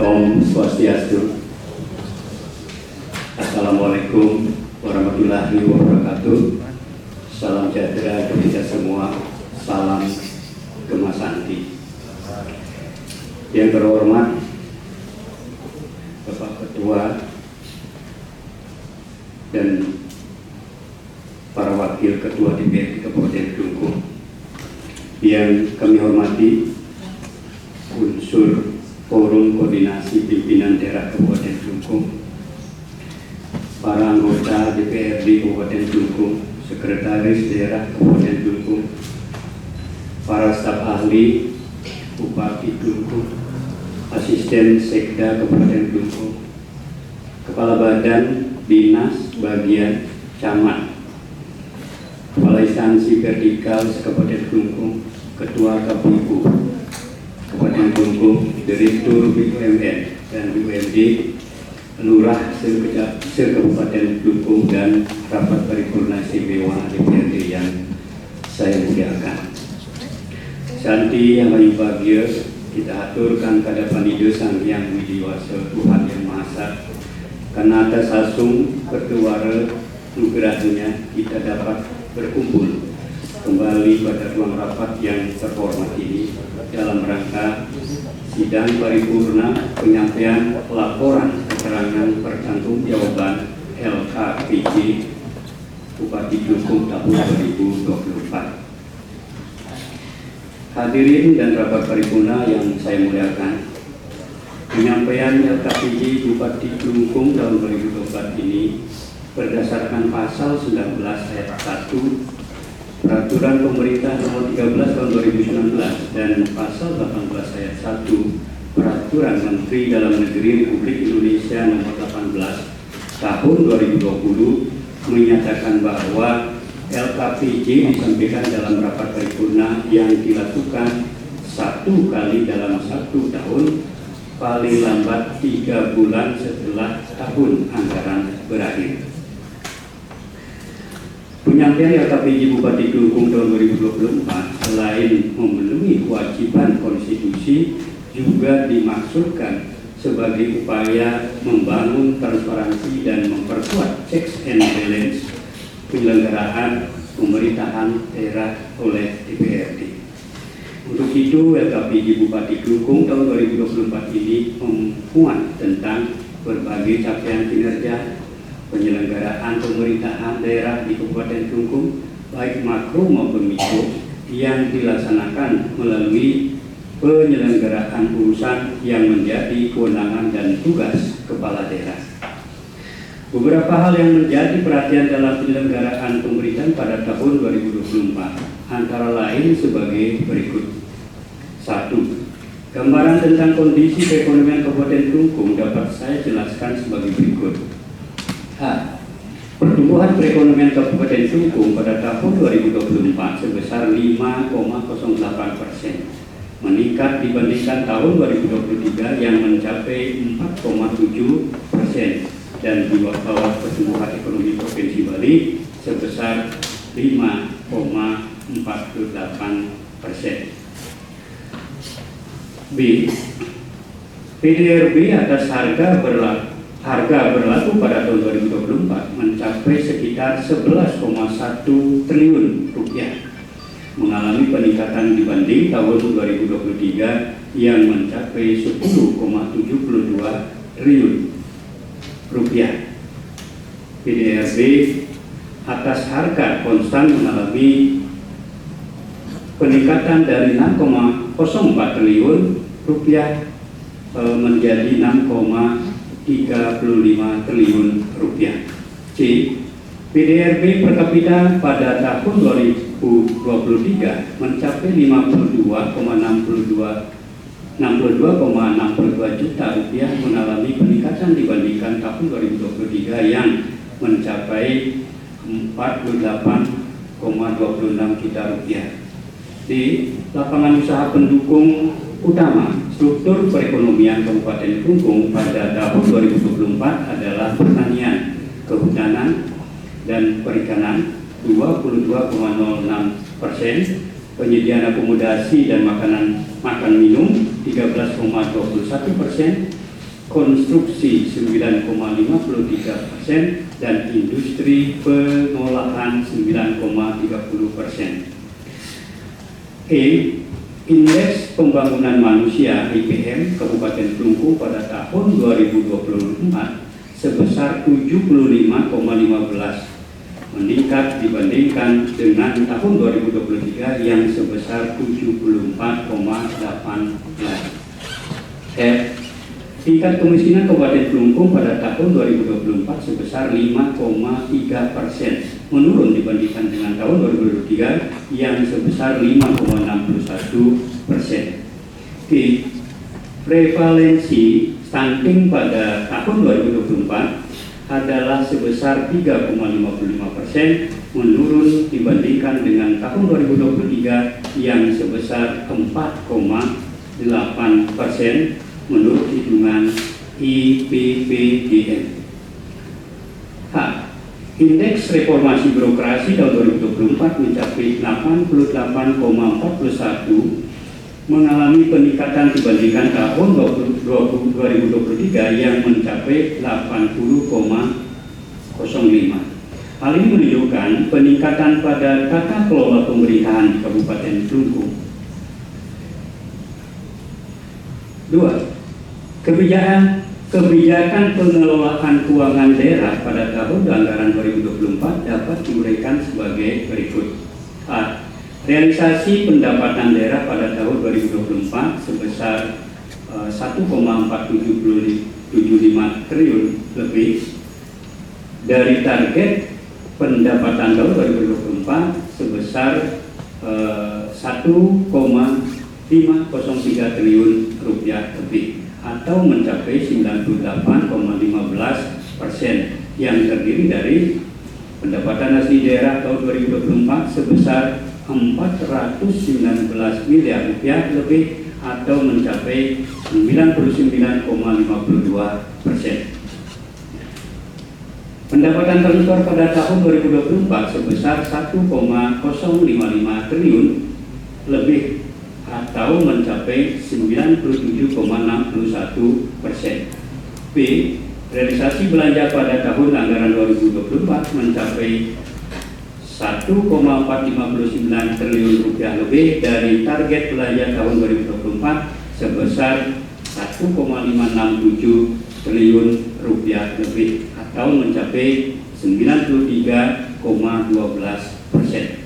Om Swastiastu. Assalamualaikum warahmatullahi wabarakatuh. Salam sejahtera untuk kita semua. Salam Gemasanti. Yang terhormat Bapak Ketua dan para wakil Ketua DPRD Kabupaten Kelungkung, yang kami hormati unsur Forum Koordinasi Pimpinan Daerah Kabupaten Kelungkung, para anggota DPRD Kabupaten Kelungkung, Sekretaris Daerah Kabupaten Kelungkung, para staf ahli, Bupati Kelungkung, Asisten Sekda Kabupaten Kelungkung, Kepala Badan Dinas Bagian Camat, Kepala Instansi Vertikal Kabupaten Kelungkung, Ketua KPU Kabupaten Kelungkung, Direktur BUMN dan BUMD, Lurah se-Kabupaten Kelungkung, dan rapat paripurna istimewa DPRD yang saya muliakan. Santi yang paling bahagia, kita aturkan kehadapan Ido Sang Hyang Widiwasa Tuhan Yang Maha Esa, karena atas asung pertuara nugerahnya kita dapat berkumpul kembali pada ruang rapat yang terhormat ini dalam rangka sidang paripurna penyampaian laporan keterangan pertanggungjawaban LKPJ Bupati Kelungkung tahun 2024. Hadirin dan rapat paripurna yang saya muliakan, penyampaian LKPJ Bupati Kelungkung tahun 2024 ini berdasarkan pasal 19 ayat 1 Peraturan Pemerintah Nomor 13 Tahun 2019 dan pasal 18 ayat 1 Peraturan Menteri Dalam Negeri Republik Indonesia Nomor 18 Tahun 2020 menyatakan bahwa LKPJ disampaikan dalam rapat paripurna yang dilakukan 1 kali dalam 1 tahun, paling lambat 3 bulan setelah tahun anggaran berakhir. Penyampaian LKPJ Bupati Kelungkung tahun 2024 selain memenuhi kewajiban konstitusi juga dimaksudkan sebagai upaya membangun transparansi dan memperkuat checks and balance penyelenggaraan pemerintahan daerah oleh DPRD. Untuk itu, LKPJ Bupati Kelungkung tahun 2024 ini memuat tentang berbagai capaian kinerja penyelenggaraan pemerintahan daerah di Kabupaten Kelungkung, baik makro maupun mikro, yang dilaksanakan melalui penyelenggaraan urusan yang menjadi kewenangan dan tugas kepala daerah. Beberapa hal yang menjadi perhatian dalam penyelenggaraan pemerintahan pada tahun 2024 antara lain sebagai berikut. 1. Gambaran tentang kondisi perekonomian Kabupaten Kelungkung dapat saya jelaskan sebagai berikut. Pertumbuhan perekonomian Kabupaten Kelungkung pada tahun 2024 sebesar 5,08%, meningkat dibandingkan tahun 2023 yang mencapai 4,7%, dan di bawah pertumbuhan ekonomi Provinsi Bali sebesar 5,48%. B. PDRB atas harga berlaku pada tahun 2024 mencapai sekitar 11,1 triliun rupiah, mengalami peningkatan dibanding tahun 2023 yang mencapai 10,72 triliun rupiah. PDRB atas harga konstan mengalami peningkatan dari 6,04 triliun rupiah menjadi 6,35 triliun rupiah. C. PDRB per kapita pada tahun 2023 mencapai 62,62 juta rupiah, mengalami peningkatan dibandingkan tahun 2023 yang mencapai 48,26 juta rupiah. Di lapangan usaha pendukung utama struktur perekonomian Kabupaten Kelungkung pada tahun 2024 adalah pertanian, kehutanan, dan perikanan 22,06%, penyediaan akomodasi dan makan minum 13,21%, konstruksi 9,53% dan industri pengolahan 9,30%. Indeks Pembangunan Manusia IPM Kabupaten Klungkung pada tahun 2024 sebesar 75,15, meningkat dibandingkan dengan tahun 2023 yang sebesar 74,18. Tingkat kemiskinan Kabupaten Klungkung pada tahun 2024 sebesar 5,3%, menurun dibandingkan dengan tahun 2023 yang sebesar 5,61%. Prevalensi stunting pada tahun 2024 adalah sebesar 3,55%, menurun dibandingkan dengan tahun 2023 yang sebesar 4,8%, menurut hitungan IPPDN. Indeks reformasi birokrasi tahun 2024 mencapai 88,41, mengalami peningkatan dibandingkan tahun 2023 yang mencapai 80,05. Hal ini menunjukkan peningkatan pada tata kelola pemerintahan di Kabupaten Klungkung. 2. Kebijakan pengelolaan keuangan daerah pada tahun anggaran 2024 dapat diuraikan sebagai berikut. A. Realisasi pendapatan daerah pada tahun 2024 sebesar 1,475 triliun lebih dari target pendapatan tahun 2024 sebesar 1,503 triliun rupiah lebih, atau mencapai 98,15%, yang terdiri dari pendapatan asli daerah tahun 2024 sebesar 419 miliar rupiah lebih, atau mencapai 99,52%. Pendapatan tersetor pada tahun 2024 sebesar 1,055 triliun lebih, atau mencapai 97,61%. B. Realisasi belanja pada tahun anggaran 2024 mencapai 1,459 triliun rupiah lebih dari target belanja tahun 2024 sebesar 1,567 triliun rupiah lebih, atau mencapai 93,12%.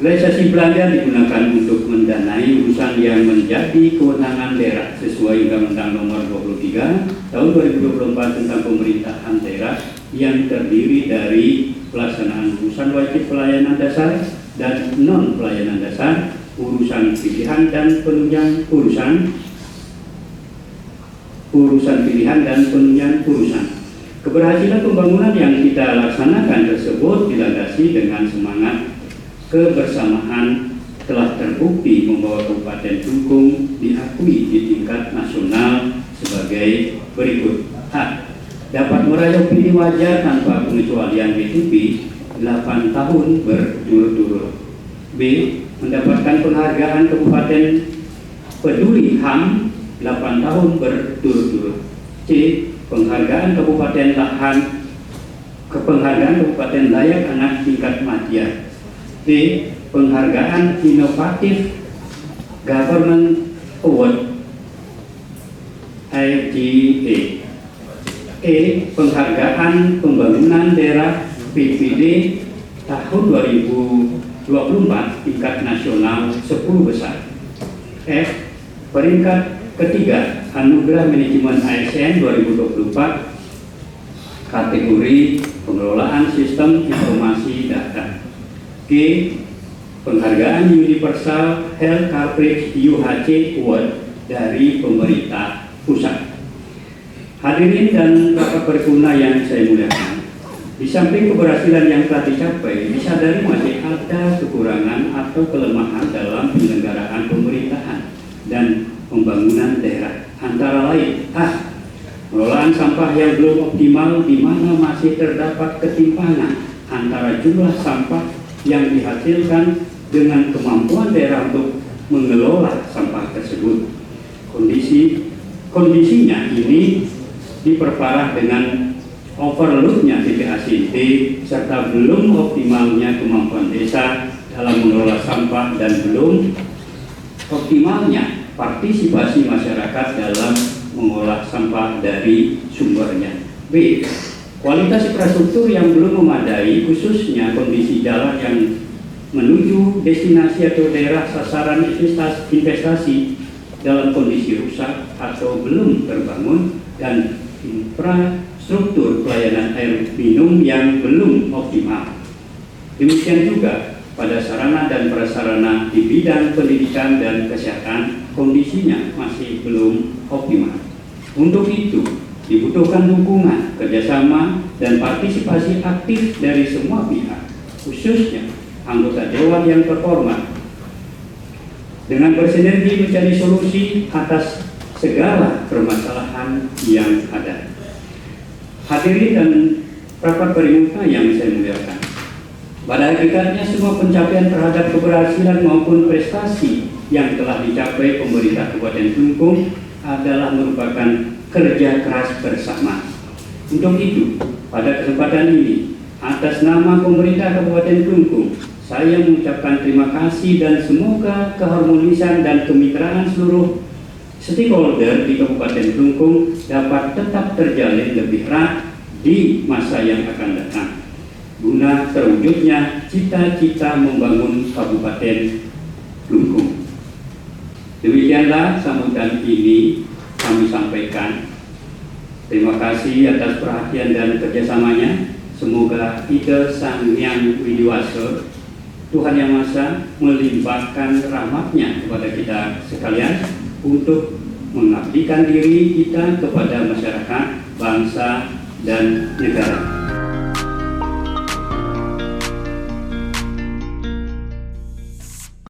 Realisasi belanja digunakan untuk mendanai urusan yang menjadi kewenangan daerah sesuai Undang-Undang Nomor 23 Tahun 2024 tentang Pemerintahan Daerah, yang terdiri dari pelaksanaan urusan wajib pelayanan dasar dan non pelayanan dasar, urusan pilihan dan penunjang urusan pilihan dan penunjang urusan. Keberhasilan pembangunan yang kita laksanakan tersebut dilandasi dengan semangat kebersamaan telah terbukti membawa Kabupaten Klungkung diakui di tingkat nasional sebagai berikut. A. Dapat meraih opini wajar tanpa pengecualian BTP 8 tahun berturut-turut. B. Mendapatkan penghargaan Kabupaten Peduli HAM 8 tahun berturut-turut. C. Penghargaan Kabupaten Layak Anak Tingkat Madya. D. Penghargaan Inovatif Government Award IGA. E. Penghargaan Pembangunan Daerah PPD tahun 2024 tingkat nasional 10 besar. F. Peringkat ketiga Anugerah Manajemen ASN 2024 kategori Pengelolaan Sistem Informasi Data. G. Penghargaan Universal Health Coverage UHC Award dari pemerintah pusat. Hadirin dan rakyat berguna yang saya muliakan, di samping keberhasilan yang telah dicapai, disadari masih ada kekurangan atau kelemahan dalam penyelenggaraan pemerintahan dan pembangunan daerah. Antara lain, A. Pengelolaan sampah yang belum optimal, di mana masih terdapat ketimpangan antara jumlah sampah yang dihasilkan dengan kemampuan daerah untuk mengelola sampah tersebut. Kondisi kondisinya ini diperparah dengan overloadnya TPA-CT serta belum optimalnya kemampuan desa dalam mengelola sampah dan belum optimalnya partisipasi masyarakat dalam mengolah sampah dari sumbernya. B. Kualitas infrastruktur yang belum memadai, khususnya kondisi jalan yang menuju destinasi atau daerah sasaran investasi dalam kondisi rusak atau belum terbangun, dan infrastruktur pelayanan air minum yang belum optimal. Demikian juga pada sarana dan prasarana di bidang pendidikan dan kesehatan, kondisinya masih belum optimal. Untuk itu, dibutuhkan dukungan, kerjasama, dan partisipasi aktif dari semua pihak, khususnya anggota Dewan yang terhormat, dengan bersinergi mencari solusi atas segala permasalahan yang ada. Hadirin dan rapat parimuka yang saya muliakan, pada hakikatnya semua pencapaian terhadap keberhasilan maupun prestasi yang telah dicapai pemerintah Kabupaten Klungkung adalah merupakan kerja keras bersama. Untuk itu, pada kesempatan ini, atas nama pemerintah Kabupaten Klungkung, saya mengucapkan terima kasih dan semoga keharmonisan dan kemitraan seluruh stakeholder di Kabupaten Klungkung dapat tetap terjalin lebih erat di masa yang akan datang, guna terwujudnya cita-cita membangun Kabupaten Klungkung. Demikianlah sambutan ini kami sampaikan. Terima kasih atas perhatian dan kerjasamanya. Semoga Ida Sang Hyang Widiwasa, Tuhan Yang Maha Esa, melimpahkan rahmat-Nya kepada kita sekalian untuk mengabdikan diri kita kepada masyarakat, bangsa, dan negara.